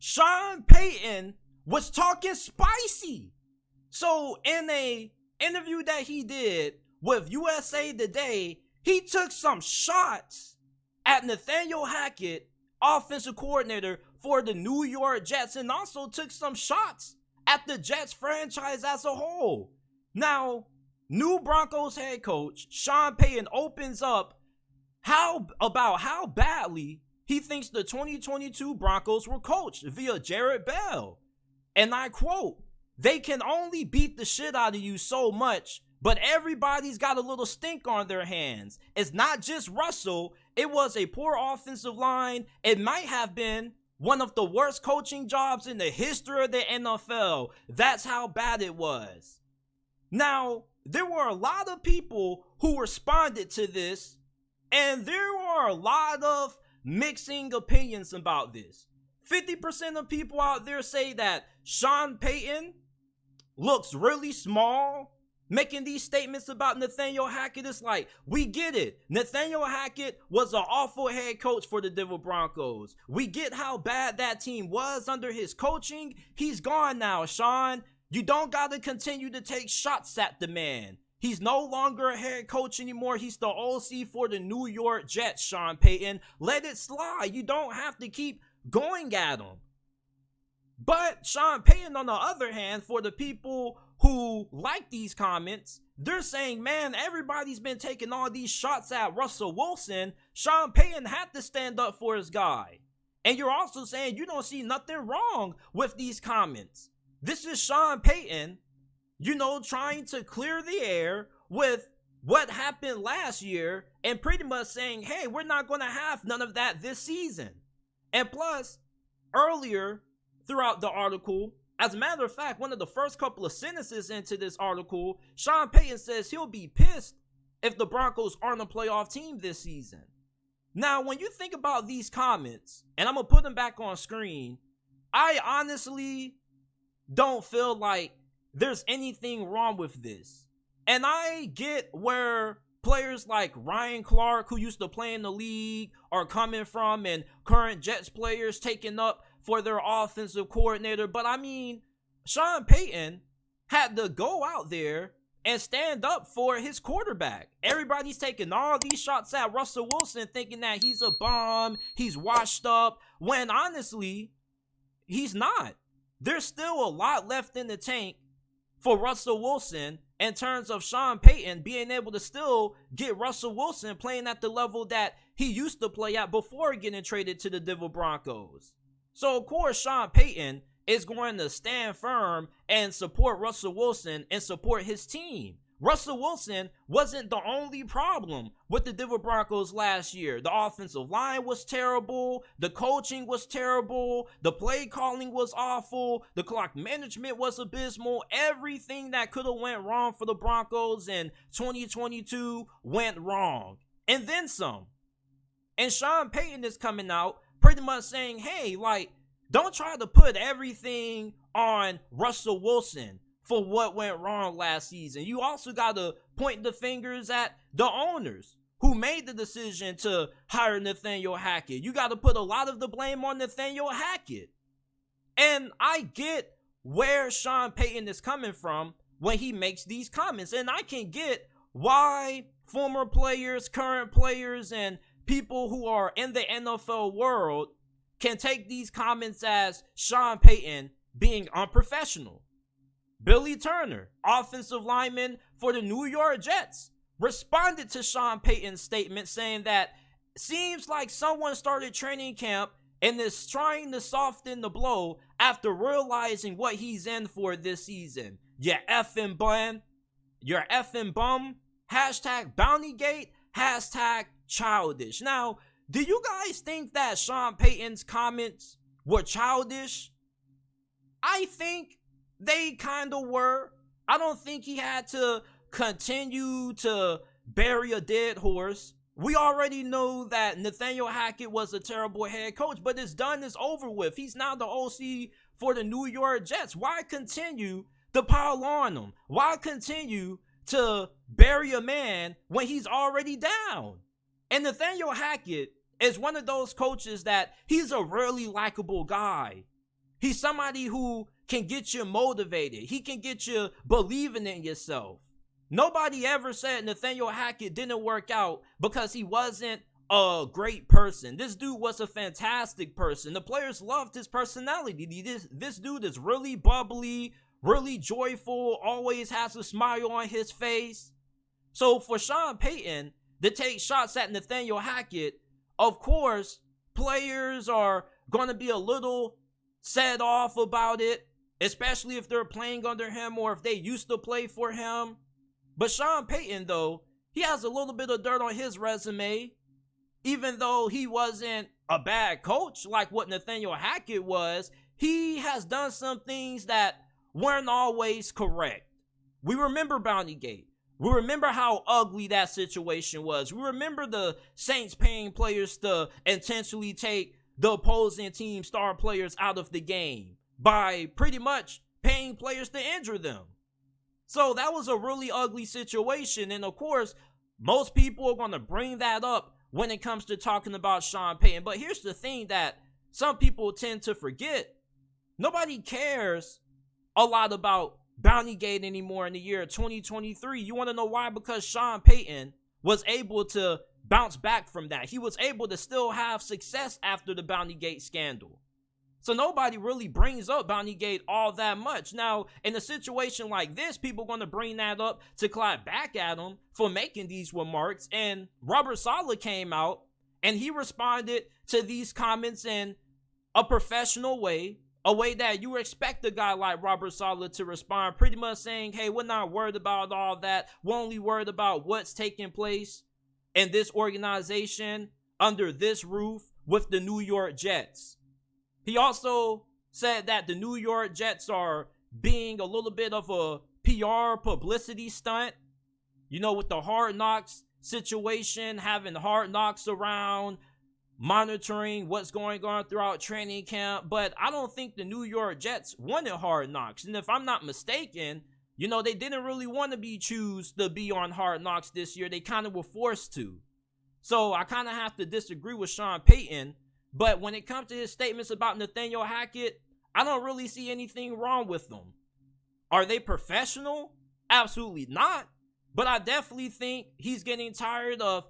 Sean Payton was talking spicy. So in a interview that he did with USA Today, he took some shots at Nathaniel Hackett, offensive coordinator for the New York Jets, and also took some shots at the Jets franchise as a whole. Now, new Broncos head coach Sean Payton opens up about how badly he thinks the 2022 Broncos were coached via Jared Bell. And I quote, "They can only beat the shit out of you so much, but everybody's got a little stink on their hands. It's not just Russell. It was a poor offensive line. It might have been one of the worst coaching jobs in the history of the NFL. That's how bad it was." Now, there were a lot of people who responded to this, and there were a lot of mixing opinions about this. 50% of people out there say that Sean Payton looks really small making these statements about Nathaniel Hackett. Is like, we get it. Nathaniel Hackett was an awful head coach for the Denver Broncos. We get how bad that team was under his coaching. He's gone now, Sean. You don't got to continue to take shots at the man. He's no longer a head coach anymore. He's the OC for the New York Jets, Sean Payton. Let it slide. You don't have to keep going at him. But Sean Payton, on the other hand, for the people who like these comments, they're saying, man, everybody's been taking all these shots at Russell Wilson. Sean Payton had to stand up for his guy. And you're also saying you don't see nothing wrong with these comments. This is Sean Payton, trying to clear the air with what happened last year and pretty much saying, hey, we're not going to have none of that this season. And plus, earlier throughout the article, as a matter of fact, one of the first couple of sentences into this article, Sean Payton says he'll be pissed if the Broncos aren't a playoff team this season. Now, when you think about these comments, and I'm going to put them back on screen, I honestly don't feel like there's anything wrong with this. And I get where players like Ryan Clark, who used to play in the league, are coming from, and current Jets players taking up for their offensive coordinator. But I mean, Sean Payton had to go out there and stand up for his quarterback. Everybody's taking all these shots at Russell Wilson, thinking that he's a bum, he's washed up, when honestly, he's not. There's still a lot left in the tank for Russell Wilson in terms of Sean Payton being able to still get Russell Wilson playing at the level that he used to play at before getting traded to the Denver Broncos. So, of course, Sean Payton is going to stand firm and support Russell Wilson and support his team. Russell Wilson wasn't the only problem with the Denver Broncos last year. The offensive line was terrible. The coaching was terrible. The play calling was awful. The clock management was abysmal. Everything that could have went wrong for the Broncos in 2022 went wrong. And then some. And Sean Payton is coming out pretty much saying, hey, don't try to put everything on Russell Wilson for what went wrong last season. You also got to point the fingers at the owners who made the decision to hire Nathaniel Hackett. You got to put a lot of the blame on Nathaniel Hackett. And I get where Sean Payton is coming from when he makes these comments. And I can get why former players, current players, and people who are in the NFL world can take these comments as Sean Payton being unprofessional. Billy Turner, offensive lineman for the New York Jets, responded to Sean Payton's statement saying that seems like someone started training camp and is trying to soften the blow after realizing what he's in for this season. You effing bum. You're effing bum. Hashtag Bountygate. Hashtag childish. Now, do you guys think that Sean Payton's comments were childish? I think they kind of were. I don't think he had to continue to bury a dead horse. We already know that Nathaniel Hackett was a terrible head coach, but it's done, it's over with. He's now the OC for the New York Jets. Why continue to pile on him? Why continue to bury a man when he's already down? And Nathaniel Hackett is one of those coaches that he's a really likable guy. He's somebody who can get you motivated. He can get you believing in yourself. Nobody ever said Nathaniel Hackett didn't work out because he wasn't a great person. This dude was a fantastic person. The players loved his personality. This dude is really bubbly, really joyful, always has a smile on his face. So for Sean Payton to take shots at Nathaniel Hackett, of course, players are going to be a little set off about it, especially if they're playing under him or if they used to play for him. But Sean Payton, though, he has a little bit of dirt on his resume. Even though he wasn't a bad coach like what Nathaniel Hackett was, he has done some things that weren't always correct. We remember Bountygate. We remember how ugly that situation was. We remember the Saints paying players to intentionally take the opposing team star players out of the game by pretty much paying players to injure them. So that was a really ugly situation. And of course, most people are going to bring that up when it comes to talking about Sean Payton. But here's the thing that some people tend to forget. Nobody cares a lot about Bountygate anymore in the year 2023. You want to know why? Because Sean Payton was able to bounce back from that. He was able to still have success after the Bountygate scandal. So nobody really brings up Bountygate all that much. Now, in a situation like this, people are going to bring that up to clap back at him for making these remarks. And Robert Saleh came out and he responded to these comments in a professional way, a way that you expect a guy like Robert Saleh to respond, pretty much saying, hey, we're not worried about all that. We're only worried about what's taking place in this organization under this roof with the New York Jets. He also said that the New York Jets are being a little bit of a PR publicity stunt, you know, with the Hard Knocks situation, having Hard Knocks around, monitoring what's going on throughout training camp. But I don't think the New York Jets wanted Hard Knocks. And if I'm not mistaken, you know, they didn't really want to choose to be on Hard Knocks this year. They kind of were forced to. So I kind of have to disagree with Sean Payton. But when it comes to his statements about Nathaniel Hackett, I don't really see anything wrong with them. Are they professional? Absolutely not. But I definitely think he's getting tired of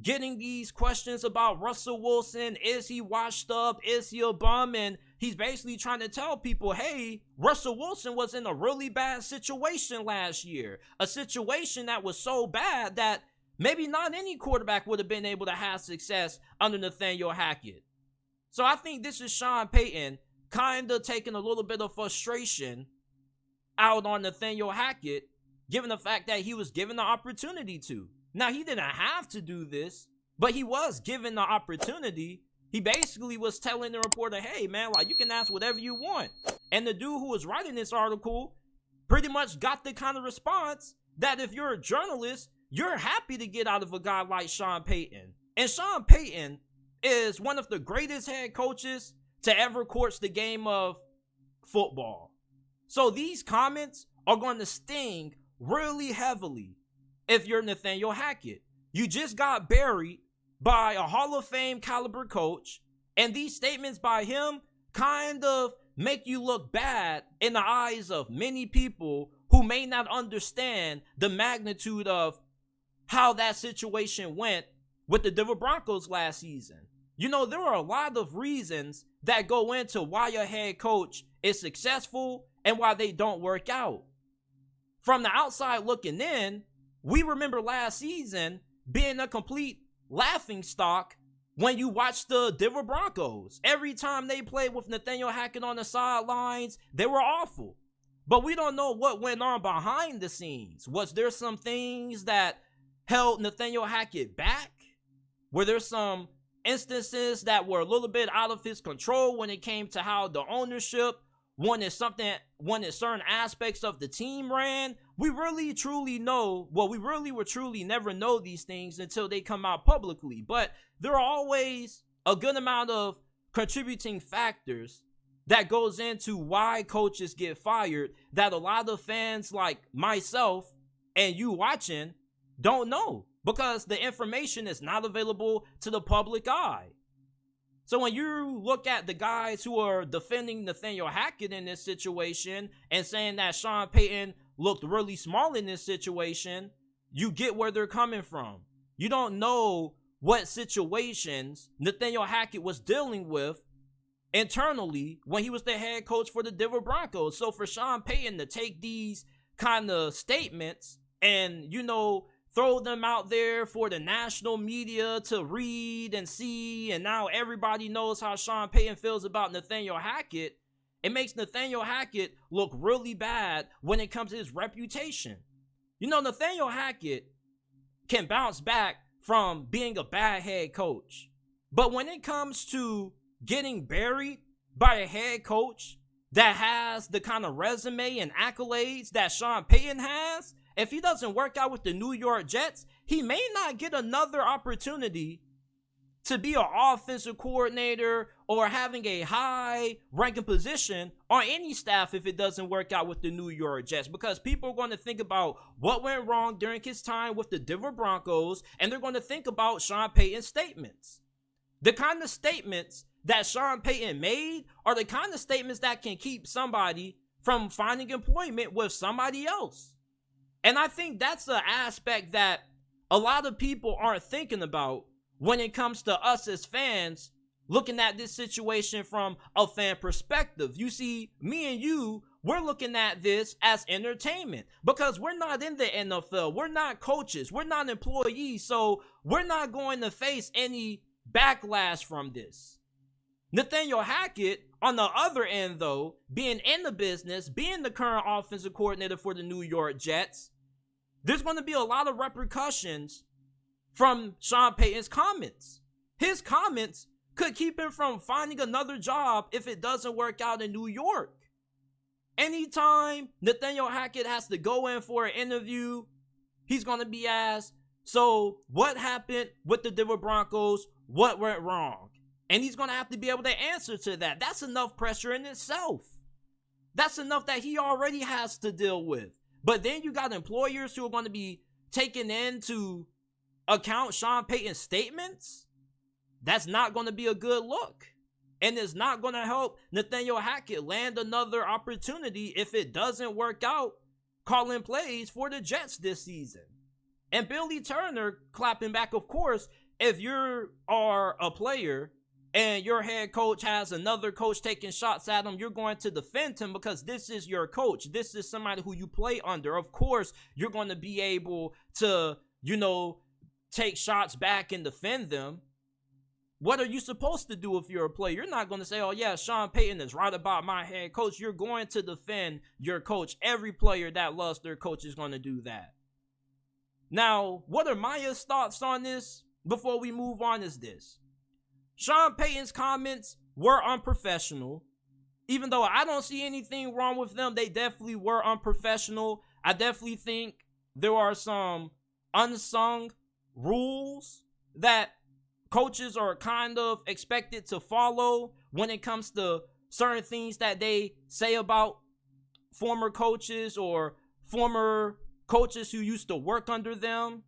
getting these questions about Russell Wilson. Is he washed up? Is he a bum? And he's basically trying to tell people, hey, Russell Wilson was in a really bad situation last year. A situation that was so bad that maybe not any quarterback would have been able to have success under Nathaniel Hackett. So I think this is Sean Payton kind of taking a little bit of frustration out on Nathaniel Hackett, given the fact that he was given the opportunity to. Now, he didn't have to do this, but he was given the opportunity. He basically was telling the reporter, hey, man, like, you can ask whatever you want. And the dude who was writing this article pretty much got the kind of response that if you're a journalist, you're happy to get out of a guy like Sean Payton. And Sean Payton is one of the greatest head coaches to ever coach the game of football. So these comments are going to sting really heavily if you're Nathaniel Hackett. You just got buried by a Hall of Fame caliber coach, and these statements by him kind of make you look bad in the eyes of many people who may not understand the magnitude of how that situation went with the Denver Broncos last season. You know, there are a lot of reasons that go into why a head coach is successful and why they don't work out. From the outside looking in, we remember last season being a complete laughingstock when you watch the Denver Broncos. Every time they played with Nathaniel Hackett on the sidelines, they were awful. But we don't know what went on behind the scenes. Was there some things that held Nathaniel Hackett back? Were there some instances that were a little bit out of his control when it came to how the ownership wanted certain aspects of the team ran? We really truly know, well, we really will truly never know these things until they come out publicly. But there are always a good amount of contributing factors that goes into why coaches get fired that a lot of fans like myself and you watching don't know, because the information is not available to the public eye. So when you look at the guys who are defending Nathaniel Hackett in this situation and saying that Sean Payton looked really small in this situation, you get where they're coming from. You don't know what situations Nathaniel Hackett was dealing with internally when he was the head coach for the Denver Broncos. So for Sean Payton to take these kind of statements and, throw them out there for the national media to read and see, and now everybody knows how Sean Payton feels about Nathaniel Hackett, it makes Nathaniel Hackett look really bad when it comes to his reputation. Nathaniel Hackett can bounce back from being a bad head coach, but when it comes to getting buried by a head coach that has the kind of resume and accolades that Sean Payton has, if he doesn't work out with the New York Jets, he may not get another opportunity to be an offensive coordinator or having a high ranking position on any staff if it doesn't work out with the New York Jets, because people are going to think about what went wrong during his time with the Denver Broncos, and they're going to think about Sean Payton's statements. The kind of statements that Sean Payton made are the kind of statements that can keep somebody from finding employment with somebody else. And I think that's the aspect that a lot of people aren't thinking about when it comes to us as fans looking at this situation from a fan perspective. You see, me and you, we're looking at this as entertainment because we're not in the NFL. We're not coaches. We're not employees. So we're not going to face any backlash from this. Nathaniel Hackett, on the other end, though, being in the business, being the current offensive coordinator for the New York Jets, there's going to be a lot of repercussions from Sean Payton's comments. His comments could keep him from finding another job if it doesn't work out in New York. Anytime Nathaniel Hackett has to go in for an interview, he's going to be asked, so what happened with the Denver Broncos? What went wrong? And he's going to have to be able to answer to that. That's enough pressure in itself. That's enough that he already has to deal with. But then you got employers who are going to be taking into account Sean Payton's statements. That's not going to be a good look. And it's not going to help Nathaniel Hackett land another opportunity if it doesn't work out calling plays for the Jets this season. And Billy Turner clapping back, of course, if you are a player and your head coach has another coach taking shots at him, you're going to defend him because this is your coach. This is somebody who you play under. Of course, you're going to be able to, take shots back and defend them. What are you supposed to do if you're a player? You're not going to say, oh yeah, Sean Payton is right about my head coach. You're going to defend your coach. Every player that loves their coach is going to do that. Now, what are Maya's thoughts on this before we move on is this. Sean Payton's comments were unprofessional. Even though I don't see anything wrong with them, they definitely were unprofessional. I definitely think there are some unsung rules that coaches are kind of expected to follow when it comes to certain things that they say about former coaches or former coaches who used to work under them.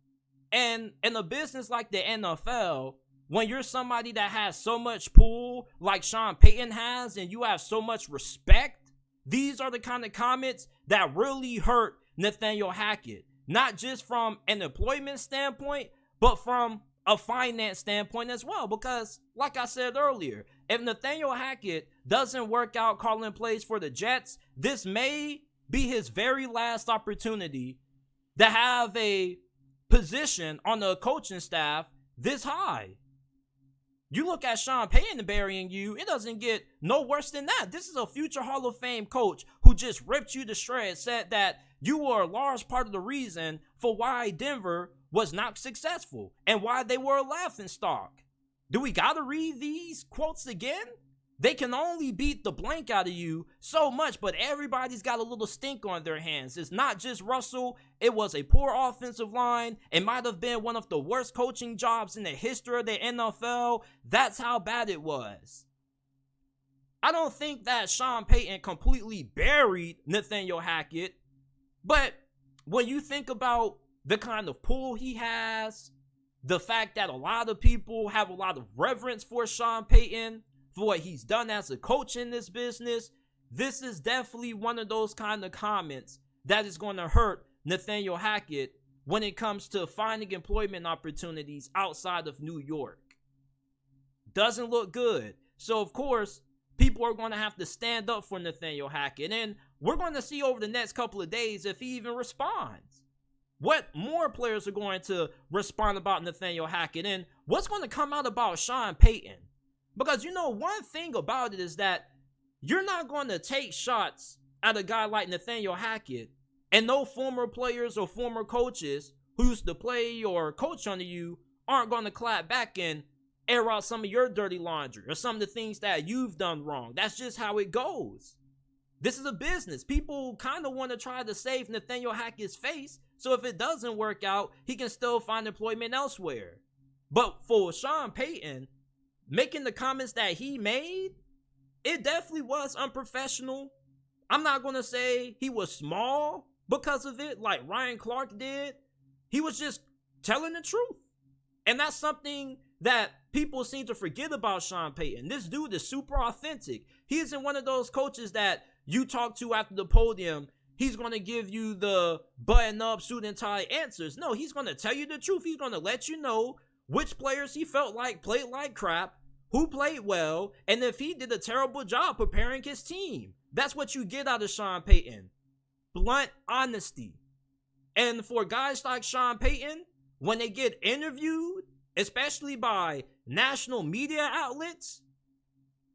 And in a business like the NFL, when you're somebody that has so much pull like Sean Payton has and you have so much respect, these are the kind of comments that really hurt Nathaniel Hackett. Not just from an employment standpoint, but from a finance standpoint as well. Because, like I said earlier, if Nathaniel Hackett doesn't work out calling plays for the Jets, this may be his very last opportunity to have a position on the coaching staff this high. You look at Sean Payton burying you, it doesn't get no worse than that. This is a future Hall of Fame coach who just ripped you to shreds, said that you were a large part of the reason for why Denver was not successful and why they were a laughingstock. Do we gotta read these quotes again? They can only beat the blank out of you so much, but everybody's got a little stink on their hands. It's not just Russell. It was a poor offensive line. It might have been one of the worst coaching jobs in the history of the NFL. That's how bad it was. I don't think that Sean Payton completely buried Nathaniel Hackett, but when you think about the kind of pull he has, the fact that a lot of people have a lot of reverence for Sean Payton, for what he's done as a coach in this business, this is definitely one of those kind of comments that is going to hurt Nathaniel Hackett when it comes to finding employment opportunities outside of New York. Doesn't look good. So, of course, people are going to have to stand up for Nathaniel Hackett. And we're going to see over the next couple of days if he even responds. What more players are going to respond about Nathaniel Hackett? And what's going to come out about Sean Payton? Because, one thing about it is that you're not going to take shots at a guy like Nathaniel Hackett, and no former players or former coaches who used to play or coach under you aren't going to clap back and air out some of your dirty laundry or some of the things that you've done wrong. That's just how it goes. This is a business. People kind of want to try to save Nathaniel Hackett's face, so if it doesn't work out, he can still find employment elsewhere. But for Sean Payton, making the comments that he made, it definitely was unprofessional. I'm not going to say he was small because of it like Ryan Clark did. He was just telling the truth. And that's something that people seem to forget about Sean Payton. This dude is super authentic. He isn't one of those coaches that you talk to after the podium. He's going to give you the button-up, suit and tie answers. No, he's going to tell you the truth. He's going to let you know which players he felt like played like crap, who played well, and if he did a terrible job preparing his team. That's what you get out of Sean Payton. Blunt honesty. And for guys like Sean Payton, when they get interviewed, especially by national media outlets,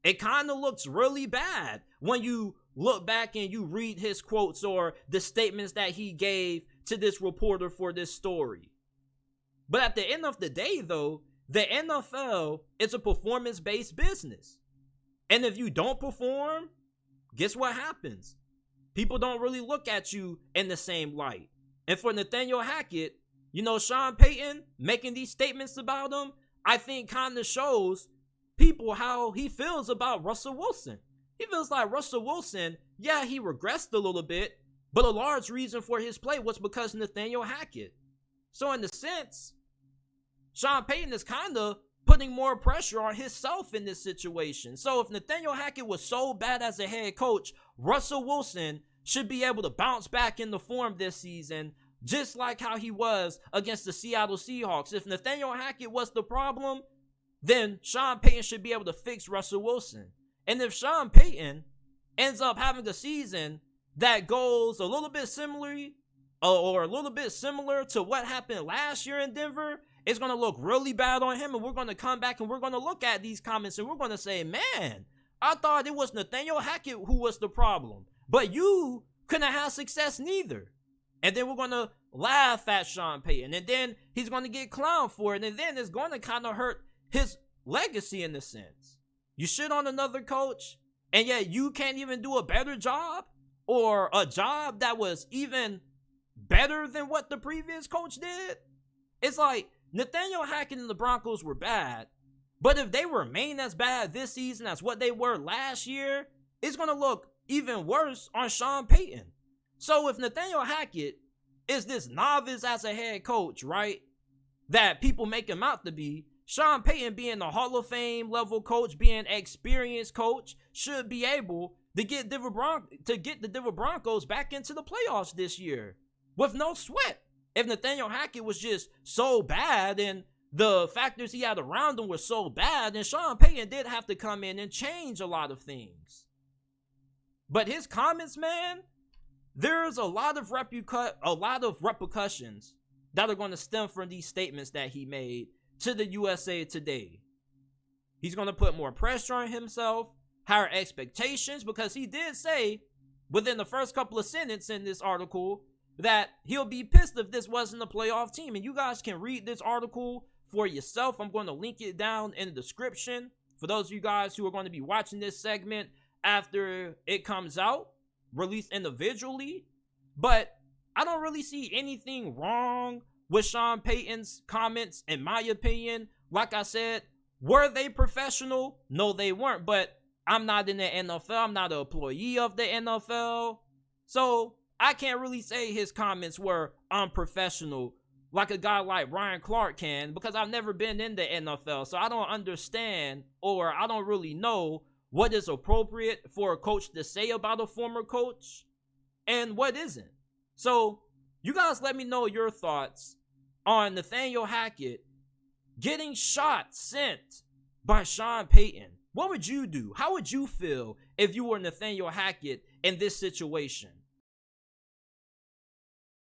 it kind of looks really bad when you look back and you read his quotes or the statements that he gave to this reporter for this story. But at the end of the day, though, the NFL is a performance-based business. And if you don't perform, guess what happens? People don't really look at you in the same light. And for Nathaniel Hackett, Sean Payton making these statements about him, I think kind of shows people how he feels about Russell Wilson. He feels like Russell Wilson, yeah, he regressed a little bit, but a large reason for his play was because of Nathaniel Hackett. So in a sense, Sean Payton is kind of putting more pressure on himself in this situation. So if Nathaniel Hackett was so bad as a head coach, Russell Wilson should be able to bounce back into form this season, just like how he was against the Seattle Seahawks. If Nathaniel Hackett was the problem, then Sean Payton should be able to fix Russell Wilson. And if Sean Payton ends up having a season that goes a little bit similarly or a little bit similar to what happened last year in Denver, it's going to look really bad on him, and we're going to come back and we're going to look at these comments and we're going to say, man, I thought it was Nathaniel Hackett who was the problem, but you couldn't have success neither. And then we're going to laugh at Sean Payton, and then he's going to get clowned for it, and then it's going to kind of hurt his legacy in a sense. You shit on another coach, and yet you can't even do a better job, or a job that was even better than what the previous coach did. It's like Nathaniel Hackett and the Broncos were bad, but if they remain as bad this season as what they were last year, it's going to look even worse on Sean Payton. So if Nathaniel Hackett is this novice as a head coach, right, that people make him out to be, Sean Payton, being a Hall of Fame level coach, being an experienced coach, should be able to get the Denver Broncos back into the playoffs this year with no sweat. If Nathaniel Hackett was just so bad and the factors he had around him were so bad, then Sean Payton did have to come in and change a lot of things. But his comments, man, there's a lot of repercussions that are going to stem from these statements that he made to the USA Today. He's going to put more pressure on himself, higher expectations, because he did say within the first couple of sentences in this article that he'll be pissed if this wasn't a playoff team. And you guys can read this article for yourself. I'm going to link it down in the description for those of you guys who are going to be watching this segment after it comes out, released individually. But I don't really see anything wrong with Sean Payton's comments, in my opinion. Like I said, were they professional? No, they weren't. But I'm not in the NFL. I'm not an employee of the NFL. So I can't really say his comments were unprofessional like a guy like Ryan Clark can, because I've never been in the NFL, so I don't understand, or I don't really know what is appropriate for a coach to say about a former coach and what isn't. So you guys let me know your thoughts on Nathaniel Hackett getting shots sent by Sean Payton. What would you do? How would you feel if you were Nathaniel Hackett in this situation?